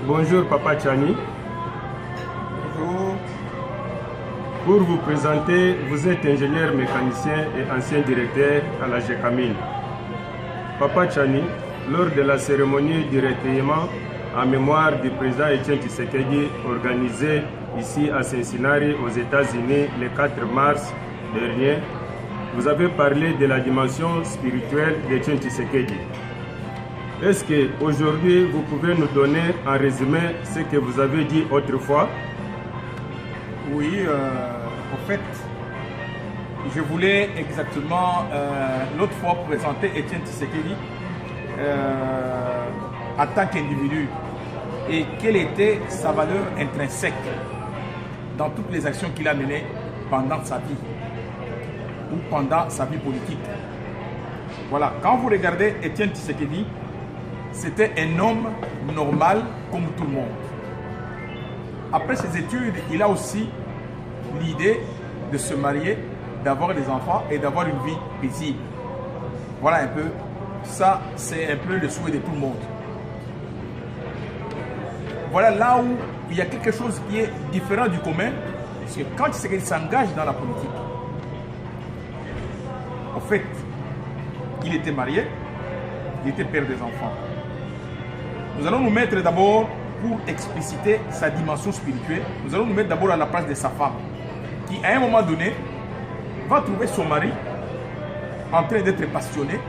Bonjour Papa Tchani. Bonjour. Pour vous présenter, vous êtes ingénieur mécanicien et ancien directeur à la GECAMIN. Papa Tchani, lors de la cérémonie du recueillement en mémoire du président Etienne Tshisekedi organisée ici à Cincinnati aux États-Unis le 4 mars dernier, vous avez parlé de la dimension spirituelle d'Etienne Tshisekedi. Est-ce qu'aujourd'hui, vous pouvez nous donner en résumé ce que vous avez dit autrefois? Oui, en fait, je voulais exactement l'autre fois présenter Etienne Tshisekedi en tant qu'individu et quelle était sa valeur intrinsèque dans toutes les actions qu'il a menées pendant sa vie ou pendant sa vie politique. Voilà, quand vous regardez Etienne Tshisekedi, c'était un homme normal comme tout le monde. Après ses études, il a aussi l'idée de se marier, d'avoir des enfants et d'avoir une vie paisible. Voilà un peu, ça c'est un peu le souhait de tout le monde. Voilà là où il y a quelque chose qui est différent du commun, parce que quand il s'engage dans la politique, en fait, il était marié, il était père des enfants. Nous allons nous mettre d'abord, pour expliciter sa dimension spirituelle, nous allons nous mettre d'abord à la place de sa femme, qui à un moment donné va trouver son mari en train d'être passionné,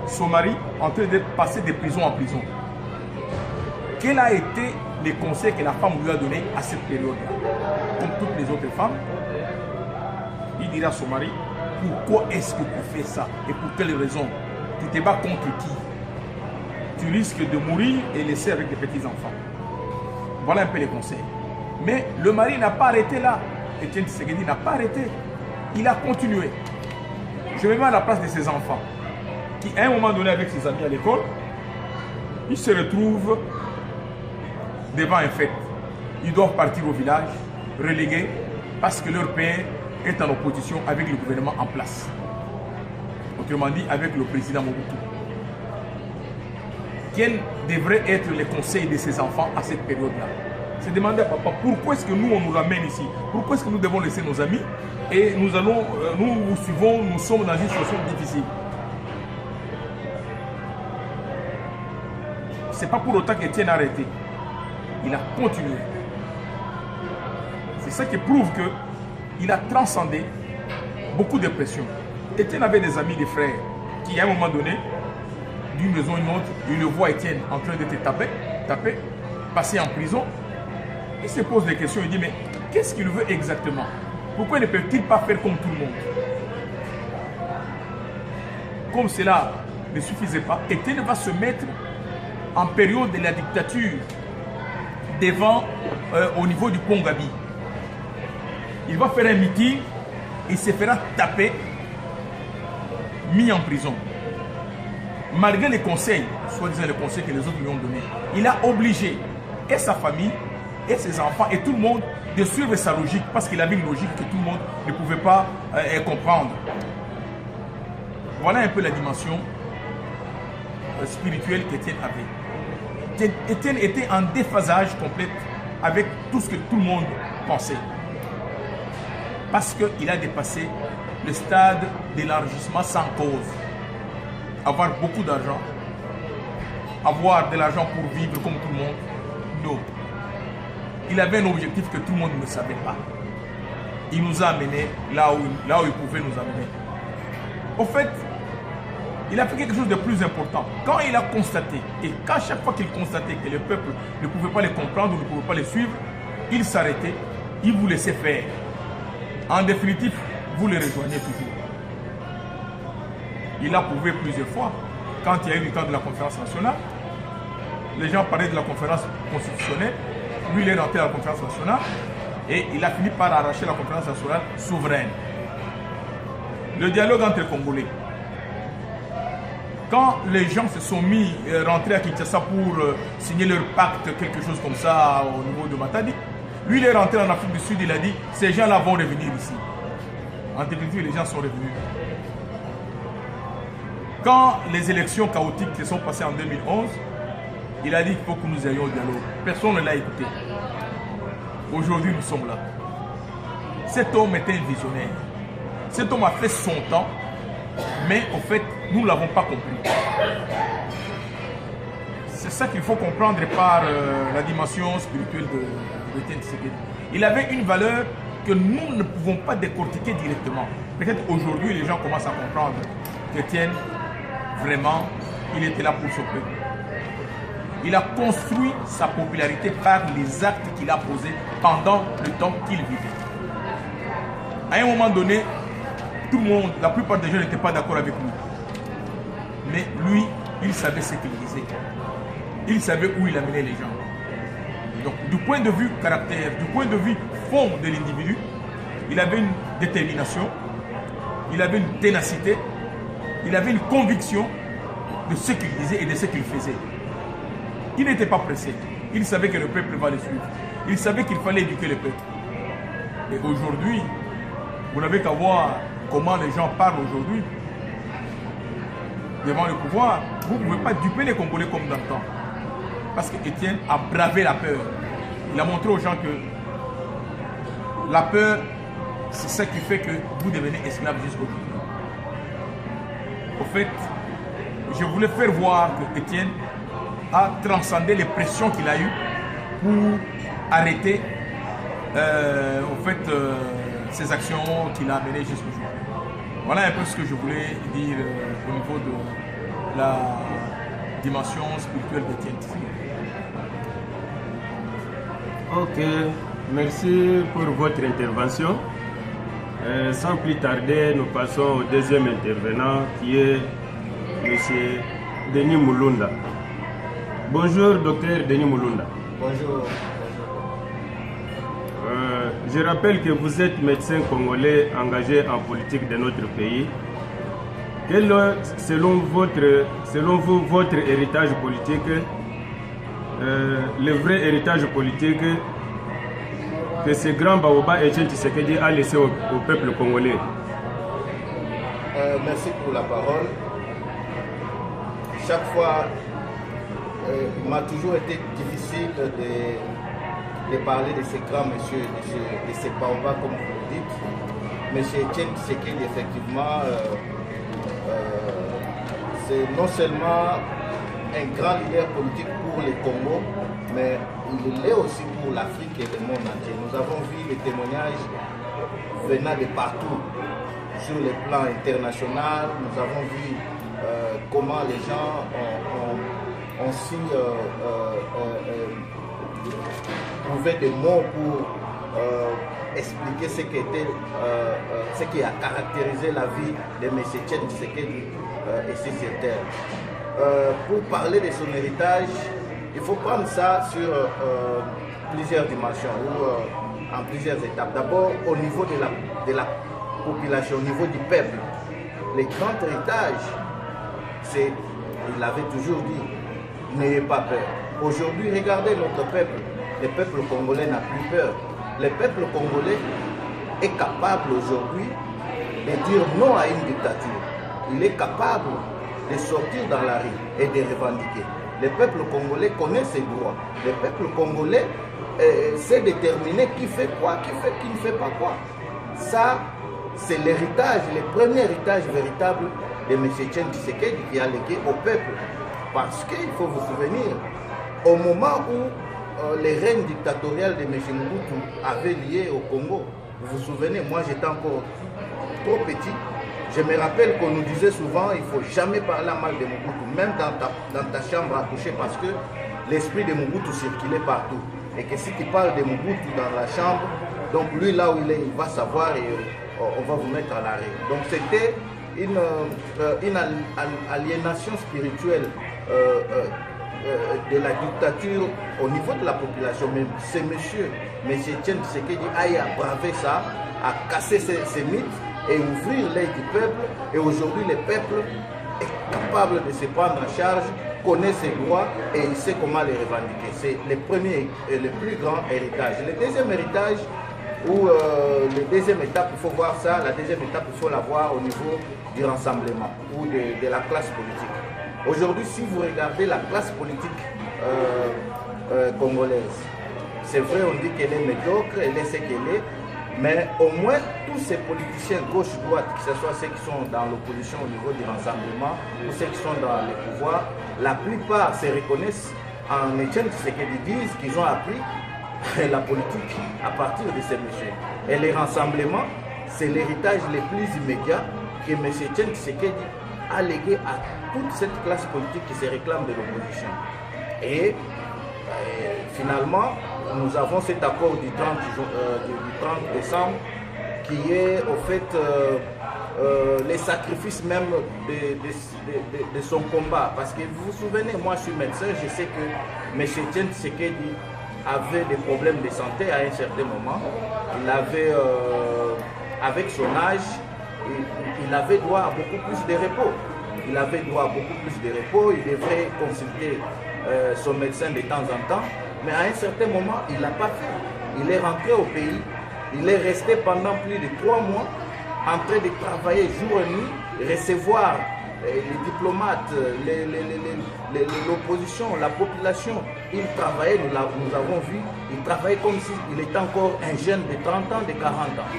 son mari en train d'être passé de prison en prison. Quel a été les conseils que la femme lui a donnés à cette période-là? Comme toutes les autres femmes, il dira à son mari, pourquoi est-ce que tu fais ça et pour quelle raison? Tu te bats contre qui? Tu risques de mourir et laisser avec des petits-enfants. Voilà un peu les conseils. Mais le mari n'a pas arrêté là. Etienne Tshisekedi n'a pas arrêté. Il a continué. Je me mets à la place de ses enfants, qui à un moment donné avec ses amis à l'école, ils se retrouvent devant un fait. Ils doivent partir au village, relégués, parce que leur père est en opposition avec le gouvernement en place. Autrement dit, avec le président Mobutu. Quels devraient être les conseils de ses enfants à cette période-là? Se demander à papa, pourquoi est-ce que nous, on nous ramène ici? Pourquoi est-ce que nous devons laisser nos amis et nous vous suivons, nous sommes dans une situation difficile? Ce n'est pas pour autant qu'Étienne a arrêté. Il a continué. C'est ça qui prouve qu'il a transcendé beaucoup de pression. Étienne avait des amis, des frères, qui à un moment donné, d'une maison à une autre, il le voit Étienne en train d'être tapé, passé en prison. Il se pose des questions, il dit, mais qu'est-ce qu'il veut exactement? Pourquoi ne peut-il pas faire comme tout le monde? Comme cela ne suffisait pas, Étienne va se mettre en période de la dictature devant, au niveau du pont Gabi. Il va faire un meeting, il se fera taper, mis en prison. Malgré les conseils, soi-disant les conseils que les autres lui ont donnés, il a obligé et sa famille, et ses enfants, et tout le monde de suivre sa logique, parce qu'il avait une logique que tout le monde ne pouvait pas comprendre. Voilà un peu la dimension spirituelle qu'Étienne avait. Étienne était en déphasage complet avec tout ce que tout le monde pensait. Parce qu'il a dépassé le stade d'élargissement sans cause. Avoir beaucoup d'argent, avoir de l'argent pour vivre comme tout le monde, non. Il avait un objectif que tout le monde ne savait pas. Il nous a amenés là où il pouvait nous amener. Au fait, il a fait quelque chose de plus important. Quand il a constaté, et qu'à chaque fois qu'il constatait que le peuple ne pouvait pas les comprendre ou ne pouvait pas les suivre, il s'arrêtait, il vous laissait faire. En définitive, vous les rejoignez toujours. Il a prouvé plusieurs fois, quand il y a eu le temps de la conférence nationale, les gens parlaient de la conférence constitutionnelle, lui il est rentré à la conférence nationale et il a fini par arracher la conférence nationale souveraine. Le dialogue entre les Congolais. Quand les gens se sont mis, rentrés à Kinshasa pour signer leur pacte, quelque chose comme ça au niveau de Matadi, lui il est rentré en Afrique du Sud, il a dit, ces gens-là vont revenir ici. En définitive, les gens sont revenus. Quand les élections chaotiques se sont passées en 2011, Il a dit qu'il faut que nous ayons au dialogue. Personne ne l'a écouté. Aujourd'hui, nous sommes là. Cet homme était un visionnaire. Cet homme a fait son temps, mais en fait, nous ne l'avons pas compris. C'est ça qu'il faut comprendre par la dimension spirituelle de Étienne Tshisekedi. Il avait une valeur que nous ne pouvons pas décortiquer directement. Peut-être aujourd'hui, les gens commencent à comprendre qu'Étienne, vraiment, il était là pour ce peuple. Il a construit sa popularité par les actes qu'il a posés pendant le temps qu'il vivait. À un moment donné, tout le monde, la plupart des gens n'étaient pas d'accord avec lui. Mais lui, il savait ce qu'il disait. Il savait où il amenait les gens. Donc, du point de vue caractère, du point de vue fond de l'individu, il avait une détermination, il avait une ténacité, il avait une conviction de ce qu'il disait et de ce qu'il faisait. Il n'était pas pressé. Il savait que le peuple va le suivre. Il savait qu'il fallait éduquer le peuple. Et aujourd'hui, vous n'avez qu'à voir comment les gens parlent aujourd'hui devant le pouvoir. Vous ne pouvez pas duper les Congolais comme dans le temps. Parce qu'Étienne a bravé la peur. Il a montré aux gens que la peur, c'est ça qui fait que vous devenez esclave jusqu'aujourd'hui. Au fait, je voulais faire voir que Étienne a transcendé les pressions qu'il a eues pour arrêter ces actions qu'il a menées jusqu'aujourd'hui. Voilà un peu ce que je voulais dire au niveau de la dimension spirituelle d'Étienne Tshisekedi. Ok, merci pour votre intervention. Sans plus tarder, nous passons au deuxième intervenant qui est M. Denis Moulunda. Bonjour, docteur Denis Moulunda. Bonjour. Je rappelle que vous êtes médecin congolais engagé en politique de notre pays. Quel est, selon vous, votre héritage politique, le vrai héritage politique que ce grand Baoba Étienne Tshisekedi a laissé au peuple congolais? Merci pour la parole. Chaque fois, il m'a toujours été difficile de parler de ces grands messieurs, de ces Baoba, comme vous le dites. Monsieur Étienne Tshisekedi, effectivement, c'est non seulement un grand leader politique pour le Congo, mais il l'est aussi pour l'Afrique et le monde entier. Nous avons vu les témoignages venant de partout, sur le plan international. Nous avons vu comment les gens ont si trouvé des mots pour expliquer ce qui a caractérisé la vie de M. Étienne Tshisekedi ici sur terre. Pour parler de son héritage, il faut prendre ça sur plusieurs dimensions ou en plusieurs étapes. D'abord, au niveau de la population, au niveau du peuple. Le grand héritage, c'est, il l'avait toujours dit, n'ayez pas peur. Aujourd'hui, regardez notre peuple. Le peuple congolais n'a plus peur. Le peuple congolais est capable aujourd'hui de dire non à une dictature. Il est capable de sortir dans la rue et de revendiquer. Le peuple congolais connaît ses droits. Le peuple congolais sait déterminer qui fait quoi, qui ne fait pas quoi. Ça, c'est l'héritage, le premier héritage véritable de M. Étienne Tshisekedi qui a légué au peuple. Parce qu'il faut vous souvenir, au moment où les règnes dictatoriales de M. Mobutu avaient lié au Congo, vous vous souvenez, moi j'étais encore trop petit. Je me rappelle qu'on nous disait souvent il ne faut jamais parler mal de Mobutu, même dans ta chambre à coucher, parce que l'esprit de Mobutu circulait partout. Et que si tu parles de Mobutu dans la chambre, donc lui là où il est, il va savoir et on va vous mettre à l'arrêt. Donc c'était une aliénation spirituelle de la dictature au niveau de la population. Mais ce monsieur, M. Étienne Tshisekedi, a bravé ça, a cassé ces mythes et ouvrir l'œil du peuple. Et aujourd'hui, le peuple est capable de se prendre en charge, connaît ses droits et il sait comment les revendiquer. C'est le premier et le plus grand héritage. Le deuxième héritage, ou la deuxième étape, il faut voir ça, la deuxième étape, il faut la voir au niveau du rassemblement ou de la classe politique. Aujourd'hui, si vous regardez la classe politique congolaise. C'est vrai, on dit qu'elle est médiocre, elle est ce qu'elle est, mais au moins tous ces politiciens gauche-droite, que ce soit ceux qui sont dans l'opposition au niveau du rassemblement ou ceux qui sont dans les pouvoirs, la plupart se reconnaissent en Etienne Tshisekedi, disent qu'ils ont appris la politique à partir de ces messieurs. Et les rassemblements, c'est l'héritage le plus immédiat que M. Etienne Tshisekedi a légué à toute cette classe politique qui se réclame de l'opposition. Et finalement, nous avons cet accord du 30 décembre qui est au fait les sacrifices même de son combat. Parce que vous vous souvenez, moi je suis médecin, je sais que M. Etienne Tshisekedi avait des problèmes de santé à un certain moment. Il avait, avec son âge, il avait droit à beaucoup plus de repos. Il avait droit à beaucoup plus de repos, il devrait consulter son médecin de temps en temps. Mais à un certain moment, il ne l'a pas fait. Il est rentré au pays, il est resté pendant plus de 3 mois en train de travailler jour et nuit, recevoir les diplomates, l'opposition, la population. Il travaillait, nous avons vu, il travaillait comme s'il était encore un jeune de 30 ans, de 40 ans.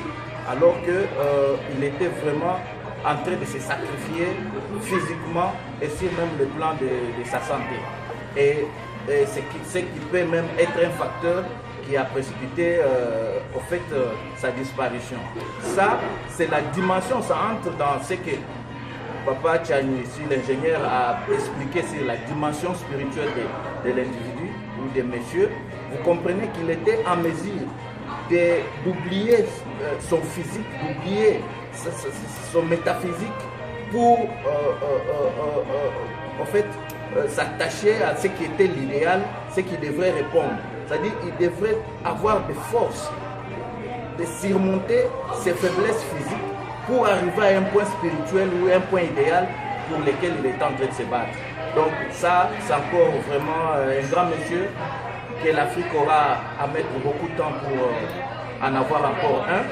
Alors qu'il était vraiment en train de se sacrifier physiquement et sur même le plan de sa santé. Et ce qui peut même être un facteur qui a précipité au fait sa disparition. Ça, c'est la dimension, ça entre dans ce que Papa Tchani, ici, l'ingénieur, a expliqué sur la dimension spirituelle de l'individu ou des messieurs. Vous comprenez qu'il était en mesure d'oublier son physique, d'oublier son métaphysique pour en fait s'attacher à ce qui était l'idéal, ce qui devrait répondre. C'est-à-dire qu'il devrait avoir des forces de surmonter ses faiblesses physiques pour arriver à un point spirituel ou un point idéal pour lequel il est en train de se battre. Donc ça, c'est encore vraiment un grand monsieur que l'Afrique aura à mettre beaucoup de temps pour en avoir encore un.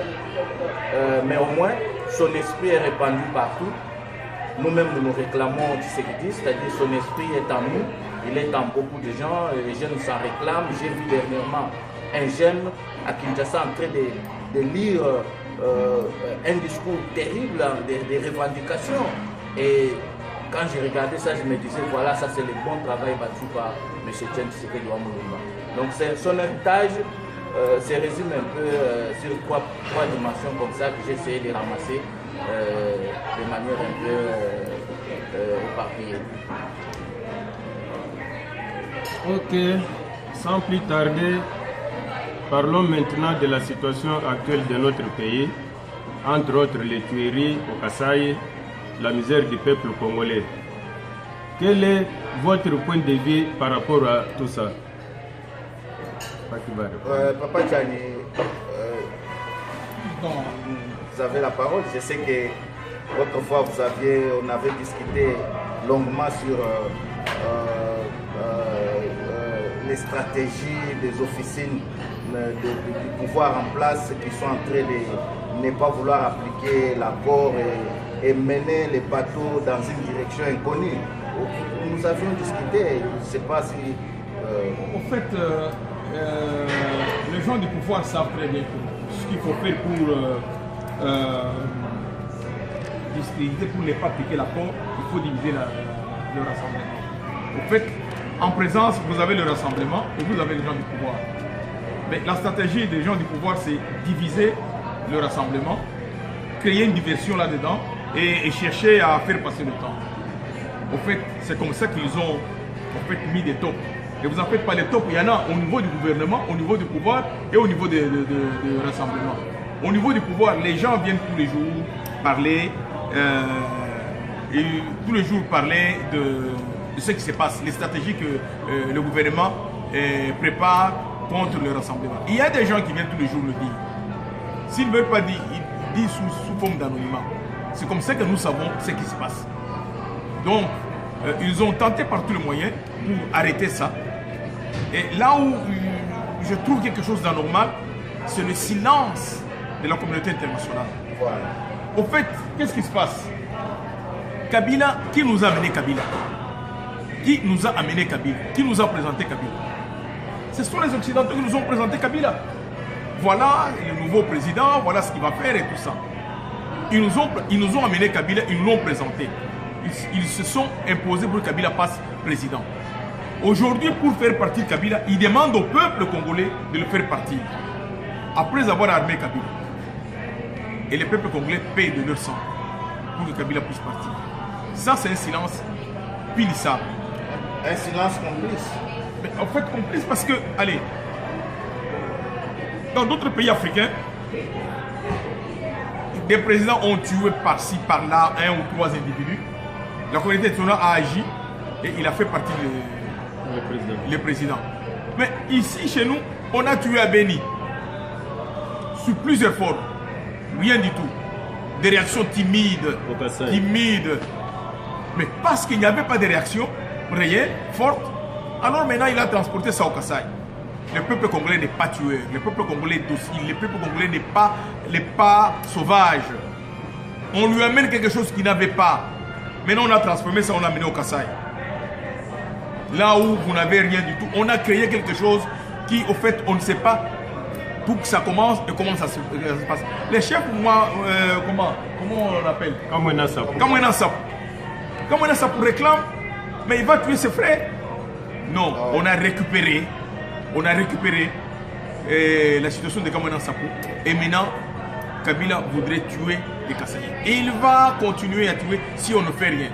Mais au moins, son esprit est répandu partout. Nous-mêmes, nous nous réclamons de ce qu'il dit, c'est-à-dire son esprit est en nous, il est en beaucoup de gens, les jeunes s'en réclament. J'ai vu dernièrement un jeune à Kinshasa en train de lire un discours terrible, des revendications. Et quand j'ai regardé ça, je me disais, voilà, ça c'est le bon travail battu par M. Etienne Tshisekedi Mulumba. Donc son héritage se résume un peu sur trois dimensions comme ça que j'ai essayé de ramasser de manière un peu éparpillée. Ok, sans plus tarder, parlons maintenant de la situation actuelle de notre pays, entre autres les tueries au Kasaï, la misère du peuple congolais. Quel est votre point de vue par rapport à tout ça? Papa Tchani, vous avez la parole. Je sais que autrefois on avait discuté longuement sur les stratégies des officines du pouvoir en place qui sont en train de ne pas vouloir appliquer l'accord et mener les bateaux dans une direction inconnue. Nous avions discuté, je ne sais pas si... En fait, les gens du pouvoir savent très bien ce qu'il faut faire pour discréditer, pour ne pas appliquer l'accord, il faut diviser le rassemblement. En fait, en présence, vous avez le rassemblement et vous avez les gens du pouvoir. Mais la stratégie des gens du pouvoir, c'est diviser le rassemblement, créer une diversion là-dedans et chercher à faire passer le temps. En fait, c'est comme ça qu'ils ont en fait, mis des tops. Et vous en faites pas les tops, il y en a au niveau du gouvernement, au niveau du pouvoir et au niveau du rassemblement. Au niveau du pouvoir, les gens viennent tous les jours parler, et tous les jours parler de ce qui se passe, les stratégies que le gouvernement prépare contre le rassemblement. Il y a des gens qui viennent tous les jours le dire. S'ils ne veulent pas dire, ils disent sous forme d'anonymat. C'est comme ça que nous savons ce qui se passe. Donc, ils ont tenté par tous les moyens pour arrêter ça. Et là où je trouve quelque chose d'anormal, c'est le silence de la communauté internationale. Voilà. Au fait, qu'est-ce qui se passe? Kabila, qui nous a amené Kabila? qui nous a amené Kabila, qui nous a présenté Kabila. Ce sont les Occidentaux qui nous ont présenté Kabila. Voilà le nouveau président, voilà ce qu'il va faire et tout ça. Ils nous ont amené Kabila, ils nous l'ont présenté. Ils se sont imposés pour que Kabila passe président. Aujourd'hui, pour faire partir Kabila, ils demandent au peuple congolais de le faire partir. Après avoir armé Kabila. Et le peuple congolais paye de leur sang pour que Kabila puisse partir. Ça, c'est un silence punissable. Un silence complice. Mais en fait, complice parce que, allez, dans d'autres pays africains, des présidents ont tué par-ci, par-là, 1 ou 3 individus. La communauté internationale a agi et il a fait partie le président. Mais ici, chez nous, on a tué à Béni. Sur plusieurs formes. Rien du tout. Des réactions timides. Mais parce qu'il n'y avait pas de réaction réelle, forte, alors maintenant il a transporté ça au Kassai. Le peuple congolais n'est pas tueur. Le peuple congolais est docile. Le peuple congolais n'est pas sauvage. On lui amène quelque chose qu'il n'avait pas. Maintenant on a transformé ça, on l'a amené au Kassai. Là où vous n'avez rien du tout, on a créé quelque chose qui, au fait, on ne sait pas d'où ça commence et comment ça se passe. Les chefs, moi, comment on l'appelle? Kamwena Sapou. Kamwena Sapou réclame, mais il va tuer ses frères. Non, on a récupéré la situation de Kamwena Sapou. Et maintenant, Kabila voudrait tuer les Kassaïens. Et il va continuer à tuer si on ne fait rien.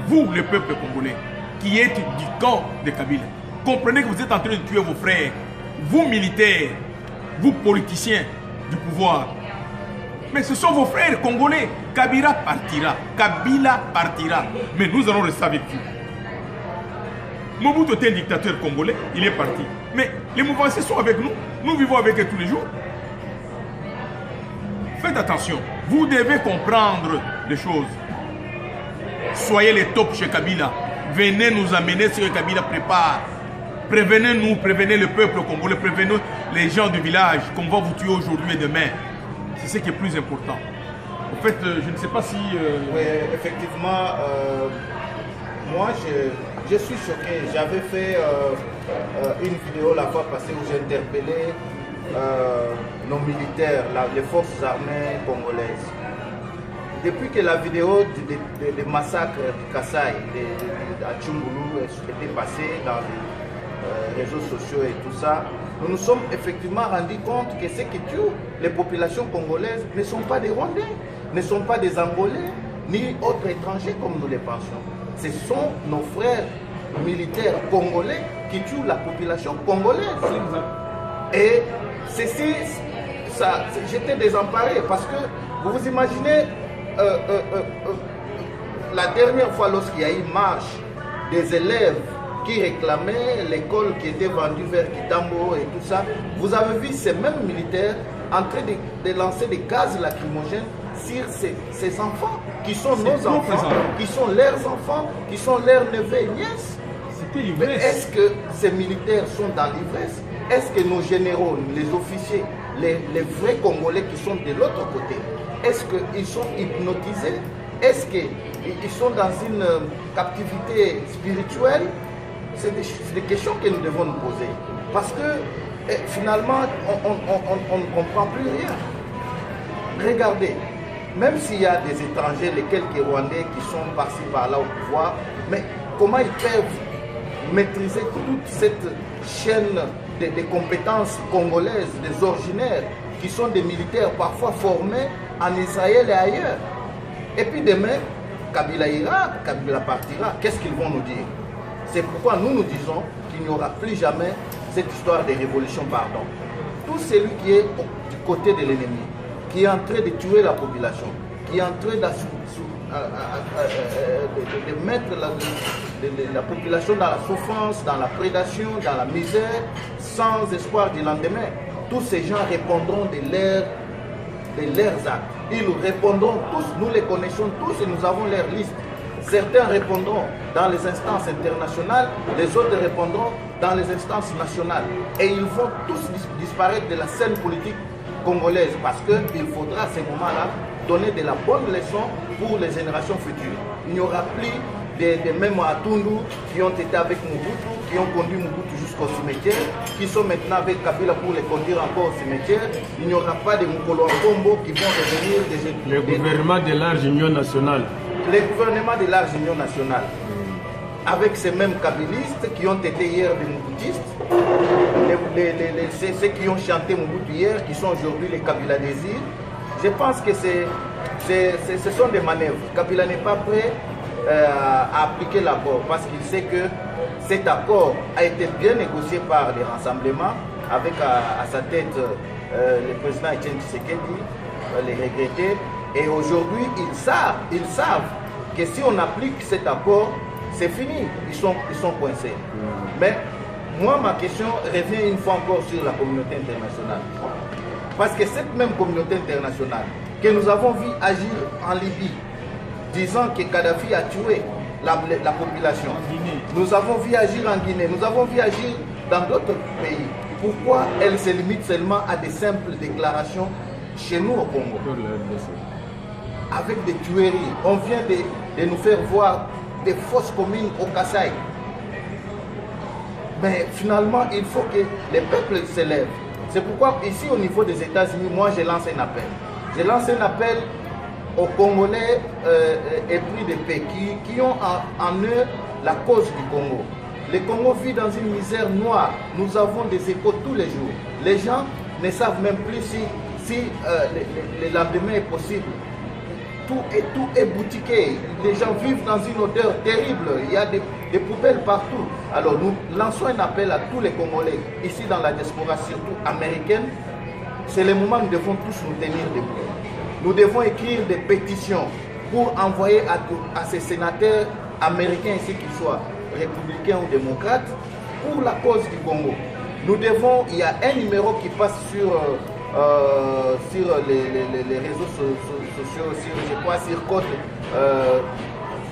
Vous, le peuple congolais, qui êtes du camp de Kabila, comprenez que vous êtes en train de tuer vos frères. Vous, militaires, vous, politiciens du pouvoir. Mais ce sont vos frères congolais. Kabila partira. Mais nous allons rester avec vous. Mobutu était un dictateur congolais, il est parti. Mais les mouvances sont avec nous. Nous vivons avec eux tous les jours. Faites attention. Vous devez comprendre les choses. Soyez les tops chez Kabila. Venez nous amener ce que Kabila prépare. Prévenez-nous, prévenez le peuple congolais, prévenez les gens du village qu'on va vous tuer aujourd'hui et demain. C'est ce qui est plus important. En fait, je ne sais pas si... Oui, effectivement, moi je suis choqué. J'avais fait une vidéo la fois passée où j'interpellais nos militaires, les forces armées congolaises. Depuis que la vidéo des massacres du Kassai, à Tchoumoulou, était passée dans les réseaux sociaux et tout ça, nous nous sommes effectivement rendus compte que ceux qui tuent les populations congolaises ne sont pas des Rwandais, ne sont pas des Angolais, ni autres étrangers comme nous les pensions. Ce sont nos frères militaires congolais qui tuent la population congolaise. Et ceci, j'étais désemparé parce que vous vous imaginez, la dernière fois lorsqu'il y a eu marche des élèves qui réclamaient l'école qui était vendue vers Kitambo et tout ça, vous avez vu ces mêmes militaires en train de lancer des gaz lacrymogènes sur ces enfants qui sont nos enfants, qui sont leurs enfants, qui sont leurs neveux et nièces. Mais est-ce que ces militaires sont dans l'ivresse? Est-ce que nos généraux, les officiers, les vrais Congolais qui sont de l'autre côté, est-ce qu'ils sont hypnotisés? Est-ce qu'ils sont dans une captivité spirituelle? C'est des questions que nous devons nous poser. Parce que finalement, on ne comprend plus rien. Regardez, même s'il y a des étrangers, les quelques Rwandais qui sont par-ci par-là au pouvoir, mais comment ils peuvent maîtriser toute cette chaîne des compétences congolaises, des originaires, qui sont des militaires parfois formés en Israël et ailleurs. Et puis demain, Kabila ira, Kabila partira. Qu'est-ce qu'ils vont nous dire? C'est pourquoi nous disons qu'il n'y aura plus jamais cette histoire de révolution, pardon. Tout celui qui est du côté de l'ennemi, qui est en train de tuer la population, qui est en train de mettre la population dans la souffrance, dans la prédation, dans la misère, sans espoir du lendemain, tous ces gens répondront de leurs actes. Ils répondront tous, nous les connaissons tous et nous avons leur liste. Certains répondront dans les instances internationales, les autres répondront dans les instances nationales. Et ils vont tous disparaître de la scène politique congolaise parce qu'il faudra à ces moments-là donner de la bonne leçon pour les générations futures. Il n'y aura plus des mêmes à Tundu qui ont été avec Mobutu, qui ont conduit Mobutu jusqu'au cimetière, qui sont maintenant avec Kabila pour les conduire encore au cimetière. Il n'y aura pas de Mukolo Nkombo qui vont revenir Le gouvernement de large union nationale. Les gouvernements de large union nationale. Avec ces mêmes kabylistes qui ont été hier des Mobutistes, ceux qui ont chanté Mobutu hier, qui sont aujourd'hui les Kabila Désir. Je pense que ce sont des manœuvres. Kabila n'est pas prêt à appliquer l'accord parce qu'il sait que cet accord a été bien négocié par les rassemblements avec à sa tête le président Etienne Tshisekedi, les regrettés. Et aujourd'hui, ils savent que si on applique cet accord, c'est fini. Ils sont coincés. Mais moi, ma question revient une fois encore sur la communauté internationale. Parce que cette même communauté internationale que nous avons vu agir en Libye, disant que Kadhafi a tué la population. Nous avons vu agir en Guinée, nous avons vu agir dans d'autres pays. Pourquoi elle se limite seulement à des simples déclarations chez nous au Congo? Avec des tueries, on vient de nous faire voir des fausses communes au Kasaï. Mais finalement, il faut que les peuples s'élèvent. C'est pourquoi ici au niveau des États-Unis, moi je lance un appel. Je lance un appel aux Congolais épris de paix qui ont en eux la cause du Congo. Le Congo vit dans une misère noire. Nous avons des échos tous les jours. Les gens ne savent même plus si le lendemain est possible. Tout est boutiqué. Les gens vivent dans une odeur terrible. Il y a des poubelles partout. Alors nous lançons un appel à tous les Congolais, ici dans la diaspora, surtout américaine. C'est le moment où nous devons tous nous tenir debout. Nous devons écrire des pétitions pour envoyer à ces sénateurs américains, ici qu'ils soient républicains ou démocrates, pour la cause du Congo. Nous devons, il y a un numéro qui passe sur les réseaux sociaux, je crois sur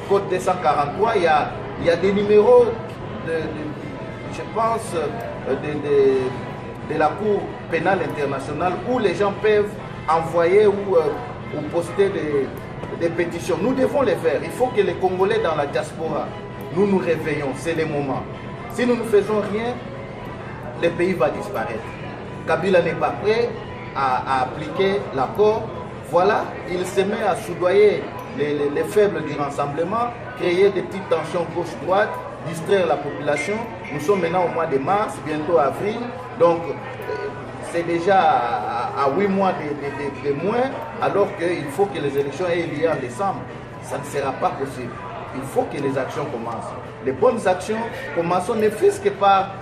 Code 243, il y a des numéros, je pense, de la Cour pénale internationale où les gens peuvent envoyer ou poster des pétitions. Nous devons les faire. Il faut que les Congolais dans la diaspora, nous nous réveillons, c'est le moment. Si nous ne faisons rien, le pays va disparaître. Kabila n'est pas prêt à appliquer l'accord. Voilà, il se met à soudoyer les faibles du rassemblement, créer des petites tensions gauche-droite, distraire la population. Nous sommes maintenant au mois de mars, bientôt avril, donc c'est déjà à 8 mois de moins, alors qu'il faut que les élections aient lieu en décembre. Ça ne sera pas possible. Il faut que les actions commencent. Les bonnes actions, commençons ne fût-ce que par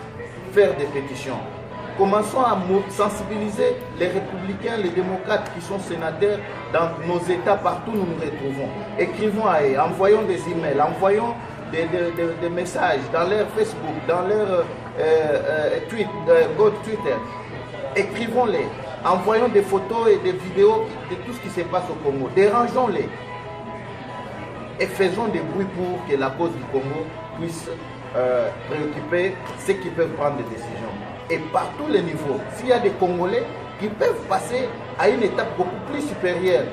faire des pétitions. Commençons à sensibiliser les républicains, les démocrates qui sont sénateurs dans nos États, partout où nous nous retrouvons. Écrivons à eux, envoyons des emails, envoyons des messages dans leur Facebook, dans leur Twitter. Écrivons-les, envoyons des photos et des vidéos de tout ce qui se passe au Congo. Dérangeons-les et faisons des bruits pour que la cause du Congo puisse préoccuper ceux qui peuvent prendre des décisions. Et par tous les niveaux, s'il y a des Congolais qui peuvent passer à une étape beaucoup plus supérieure,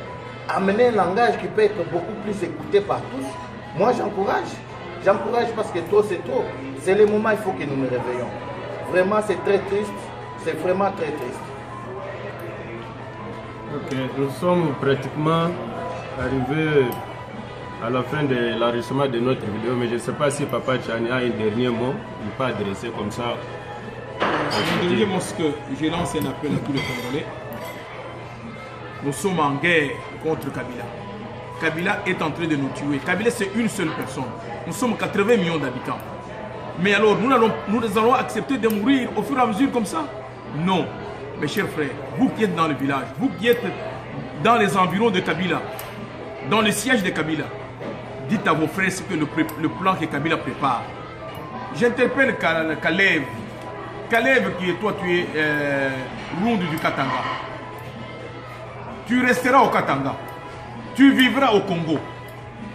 amener un langage qui peut être beaucoup plus écouté par tous, moi j'encourage. J'encourage parce que trop c'est trop. C'est le moment, il faut que nous nous réveillons. Vraiment, c'est très triste. C'est vraiment très triste. Ok, nous sommes pratiquement arrivés à la fin de l'enregistrement de notre vidéo, mais je ne sais pas si Papa Tchani a un dernier mot, il peut adresser comme ça. Le dernier mot, c'est que je lance un appel à tous les Congolais. Nous sommes en guerre contre Kabila. Kabila est en train de nous tuer. Kabila, c'est une seule personne. Nous sommes 80 millions d'habitants. Mais alors, nous allons accepter de mourir au fur et à mesure comme ça? Non. Mes chers frères, vous qui êtes dans le village, vous qui êtes dans les environs de Kabila, dans le siège de Kabila, dites à vos frères ce que le plan que Kabila prépare. J'interpelle Kalev. Kalev, qui est toi, tu es Rundu du Katanga. Tu resteras au Katanga. Tu vivras au Congo.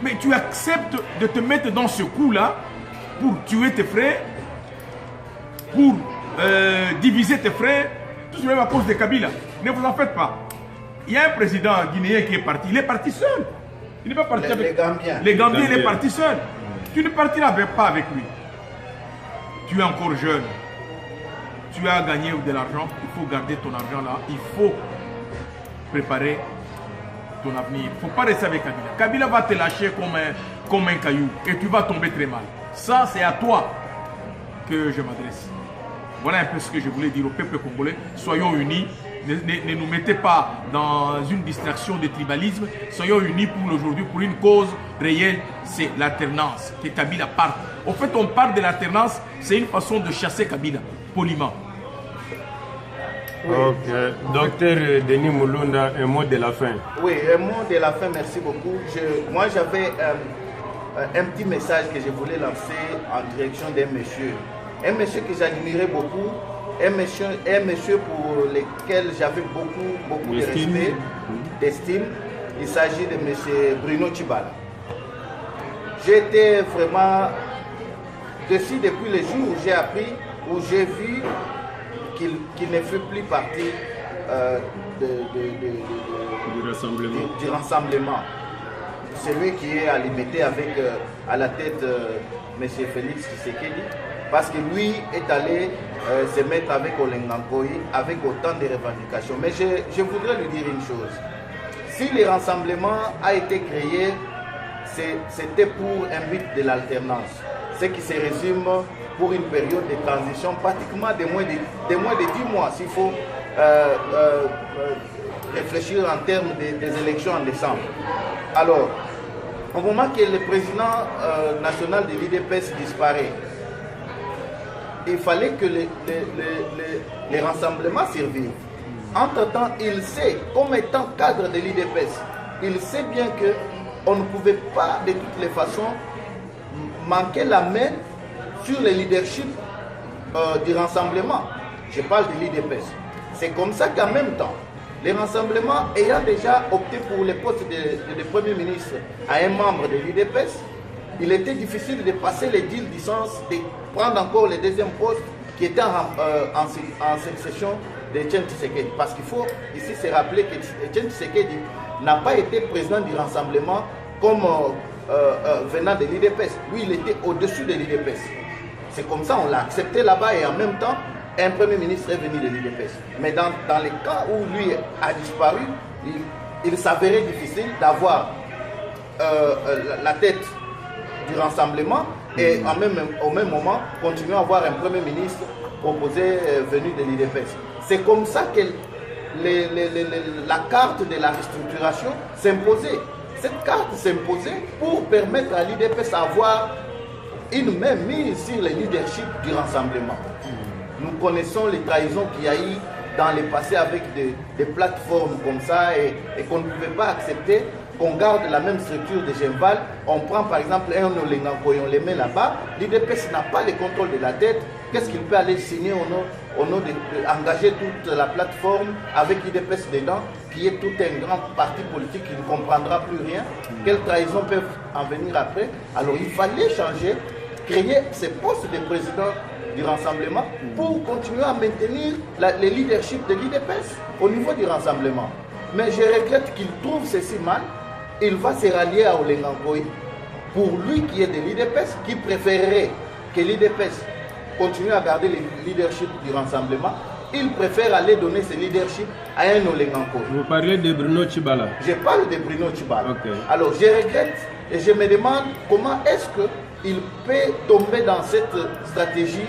Mais tu acceptes de te mettre dans ce coup-là pour tuer tes frères, pour diviser tes frères, tout simplement à cause de Kabila. Ne vous en faites pas. Il y a un président guinéen qui est parti. Il est parti seul. Il n'est pas parti avec... Les Gambiens. Les Gambiens, il est parti seul. Tu ne partiras pas avec lui. Tu es encore jeune. Tu as gagné de l'argent. Il faut garder ton argent là. Il faut préparer ton avenir. Il ne faut pas rester avec Kabila. Kabila va te lâcher comme un caillou. Et tu vas tomber très mal. Ça, c'est à toi que je m'adresse. Voilà un peu ce que je voulais dire au peuple congolais. Soyons unis. Ne nous mettez pas dans une distraction de tribalisme. Soyons unis pour aujourd'hui, pour une cause réelle, c'est l'alternance. Que Kabila parte. En fait, on parle de l'alternance, c'est une façon de chasser Kabila, poliment. Oui. Ok. Docteur Denis Moulunda, un mot de la fin. Oui, un mot de la fin, merci beaucoup. Moi, j'avais un petit message que je voulais lancer en direction d'un monsieur. Un monsieur que j'admirais beaucoup. Un monsieur pour lequel j'avais beaucoup de respect, d'estime. Il s'agit de monsieur Bruno Tshibala. J'étais vraiment déçu depuis le jour où j'ai appris, où j'ai vu qu'il ne fait plus partie du rassemblement. Celui qui est alimenté avec à la tête monsieur Félix Tshisekedi. Parce que lui est allé se mettre avec Olengankoy avec autant de revendications. Mais je voudrais lui dire une chose. Si le rassemblement a été créé, c'était pour un but de l'alternance. Ce qui se résume pour une période de transition pratiquement de moins de 10 mois, s'il faut réfléchir en termes des élections en décembre. Alors, au moment que le président national de l'IDPS disparaît, il fallait que les rassemblements survivent. Entre-temps, il sait, comme étant cadre de l'IDPS, il sait bien qu'on ne pouvait pas de toutes les façons manquer la main sur le leadership du rassemblement. Je parle de l'IDPS. C'est comme ça qu'en même temps, les rassemblements ayant déjà opté pour le poste de Premier ministre à un membre de l'IDPS, il était difficile de passer les deals du sens de prendre encore le deuxième poste qui était en succession de Etienne Tshisekedi. Parce qu'il faut ici se rappeler que Etienne Tshisekedi n'a pas été président du rassemblement comme venant de l'IDPS. Lui, il était au-dessus de l'IDPS. C'est comme ça, on l'a accepté là-bas et en même temps, un Premier ministre est venu de l'IDPS. Mais dans les cas où lui a disparu, il s'avérait difficile d'avoir la tête du rassemblement et au même moment continuer à avoir un Premier ministre proposé venu de l'IDPS. C'est comme ça que la carte de la restructuration s'imposait. Cette carte s'imposait pour permettre à l'IDPS d'avoir une main mise sur le leadership du rassemblement. Nous connaissons les trahisons qu'il y a eu dans le passé avec des plateformes comme ça et qu'on ne pouvait pas accepter. On garde la même structure de Genval, on prend par exemple un Olengankoy, on les met là-bas, l'IDPS n'a pas le contrôle de la tête, qu'est-ce qu'il peut aller signer au nom d'engager toute la plateforme avec l'IDPS dedans, qui est tout un grand parti politique qui ne comprendra plus rien, quelles trahisons peuvent en venir après. Alors il fallait changer, créer ces postes de président du rassemblement pour continuer à maintenir le leadership de l'IDPS au niveau du rassemblement. Mais je regrette qu'il trouve ceci mal. Il va se rallier à Olengankoy. Pour lui qui est de l'IDPS, qui préférerait que l'IDPS continue à garder le leadership du rassemblement, il préfère aller donner ce leadership à un Olengankoy. Vous parlez de Bruno Tshibala. Je parle de Bruno Tshibala. Okay. Alors je regrette et je me demande comment est-ce qu'il peut tomber dans cette stratégie,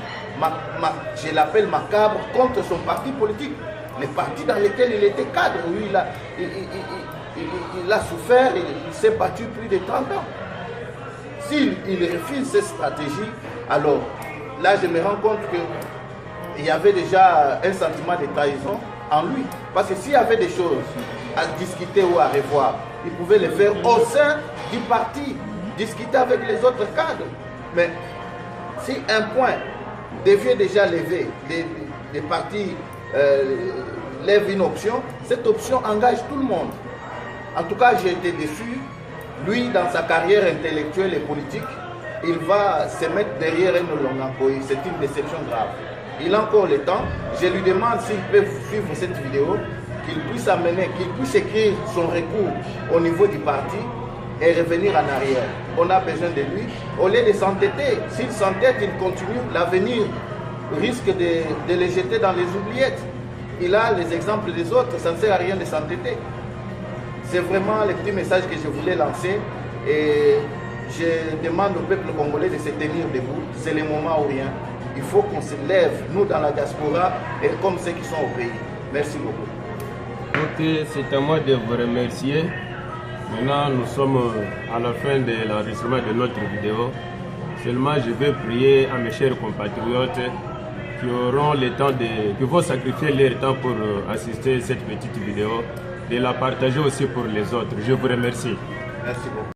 je l'appelle macabre, contre son parti politique. Les partis dans lesquels il était cadre, lui, il a souffert, il s'est battu plus de 30 ans. S'il refuse cette stratégie, alors là je me rends compte qu'il y avait déjà un sentiment de trahison en lui. Parce que s'il y avait des choses à discuter ou à revoir, il pouvait le faire au sein du parti, discuter avec les autres cadres. Mais si un point devait déjà lever, des partis lève une option, cette option engage tout le monde. En tout cas, j'ai été déçu. Lui, dans sa carrière intellectuelle et politique, il va se mettre derrière un Olengankoy. C'est une déception grave. Il a encore le temps. Je lui demande s'il peut suivre cette vidéo, qu'il puisse amener, qu'il puisse écrire son recours au niveau du parti et revenir en arrière. On a besoin de lui. Au lieu de s'entêter, s'il s'entête, il continue, l'avenir risque de les jeter dans les oubliettes. Il a les exemples des autres, ça ne sert à rien de s'entêter. C'est vraiment le petit message que je voulais lancer et je demande au peuple congolais de se tenir debout. C'est le moment ou rien. Il faut qu'on se lève, nous dans la diaspora et comme ceux qui sont au pays. Merci beaucoup. Ok, c'est à moi de vous remercier. Maintenant, nous sommes à la fin de l'enregistrement de notre vidéo. Seulement, je vais prier à mes chers compatriotes qui auront le temps qui vont sacrifier leur temps pour assister à cette petite vidéo, de la partager aussi pour les autres. Je vous remercie. Merci beaucoup.